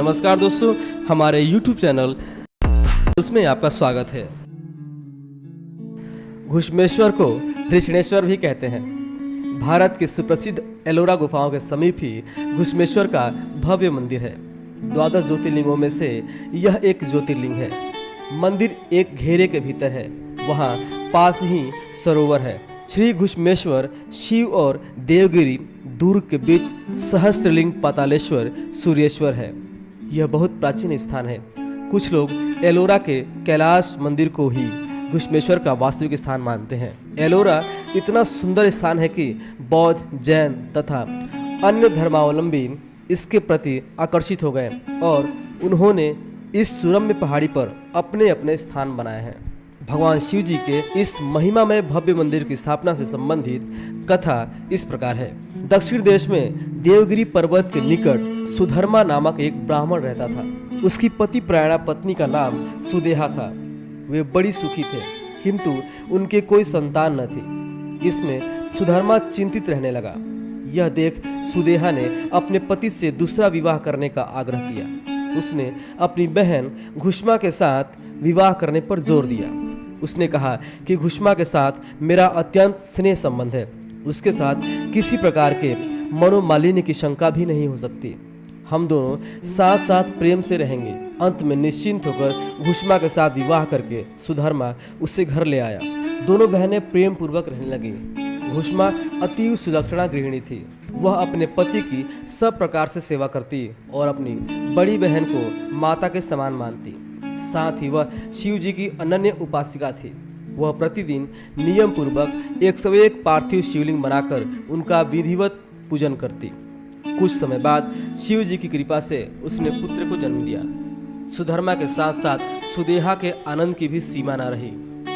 नमस्कार दोस्तों, हमारे YouTube चैनल उसमें आपका स्वागत है। घुश्मेश्वर को दक्षिणेश्वर भी कहते हैं। भारत के सुप्रसिद्ध एलोरा गुफाओं के समीप ही घुश्मेश्वर का भव्य मंदिर है। 12 ज्योतिर्लिंगों में से यह एक ज्योतिर्लिंग है। मंदिर एक घेरे के भीतर है, वहाँ पास ही सरोवर है। श्री घुश्मेश्वर शिव और देवगिरी दुर्ग के बीच सहस्त्रलिंग पातालेश्वर सूर्येश्वर है। यह बहुत प्राचीन स्थान है। कुछ लोग एलोरा के कैलाश मंदिर को ही घुश्मेश्वर का वास्तविक स्थान मानते हैं। एलोरा इतना सुंदर स्थान है कि बौद्ध, जैन तथा अन्य धर्मावलंबी इसके प्रति आकर्षित हो गए और उन्होंने इस सुरम्य पहाड़ी पर अपने अपने स्थान बनाए हैं। भगवान शिव जी के इस महिमामय भव्य मंदिर की स्थापना से संबंधित कथा इस प्रकार है। दक्षिण देश में देवगिरी पर्वत के निकट सुधर्मा नामक एक ब्राह्मण रहता था। उसकी पति प्रयाणा पत्नी का नाम सुदेहा था। वे बड़ी सुखी थे, किंतु उनके कोई संतान न थी। इसमें सुधर्मा चिंतित रहने लगा। यह देख सुदेहा ने अपने पति से दूसरा विवाह करने का आग्रह किया। उसने अपनी बहन घुश्मा के साथ विवाह करने पर जोर दिया। उसने कहा कि घुश्मा के साथ मेरा अत्यंत स्नेह संबंध है। उसके साथ किसी प्रकार के मनोमालिन्य की शंका भी नहीं हो सकती। हम दोनों साथ साथ प्रेम से रहेंगे। अंत में निश्चिंत होकर घुश्मा के साथ विवाह करके सुधर्मा उसे घर ले आया। दोनों बहनें प्रेम पूर्वक रहने लगी। घुश्मा अति सुलक्षणा गृहिणी थी। वह अपने पति की सब प्रकार से सेवा करती और अपनी बड़ी बहन को माता के समान मानती। साथ ही वह शिव जी की अनन्य उपासिका थी। वह प्रतिदिन नियम पूर्वक 101 पार्थिव शिवलिंग बनाकर उनका विधिवत पूजन करती। कुछ समय बाद शिव जी की कृपा से उसने पुत्र को जन्म दिया। सुधर्मा के साथ साथ सुदेहा के आनंद की भी सीमा न रही,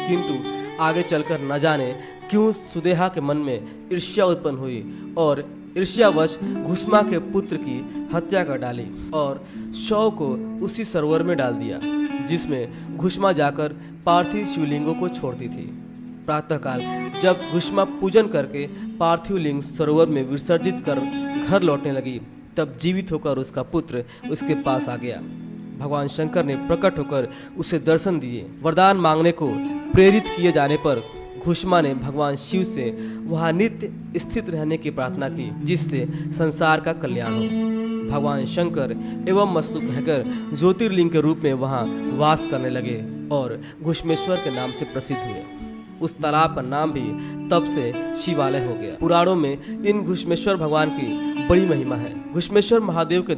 किंतु आगे चलकर न जाने क्यों सुदेहा के मन में ईर्ष्या उत्पन्न हुई और ईर्ष्यावश घुश्मा के पुत्र की हत्या कर डाली और शव को उसी सरोवर में डाल दिया, जिसमें घुश्मा जाकर पार्थिव शिवलिंगों को छोड़ती थी। प्रातःकाल जब घुश्मा पूजन करके पार्थिव लिंग सरोवर में विसर्जित कर घर लौटने लगी, तब जीवित होकर उसका पुत्र उसके पास आ गया। भगवान शंकर ने प्रकट होकर उसे दर्शन दिए। वरदान मांगने को प्रेरित किए जाने पर घुश्मा ने भगवान शिव से वहां नित्य स्थित रहने की प्रार्थना की, जिससे संसार का कल्याण हो। भगवान शंकर एवं मस्तु कहकर ज्योतिर्लिंग के रूप में वहां वास करने लगे और घुश्मेश्वर के नाम से प्रसिद्ध हुए। उस तालाब का नाम भी तब से शिवालय हो गया। पुराणों में इन घुश्मेश्वर भगवान की बड़ी महिमा है। घुश्मेश्वर महादेव के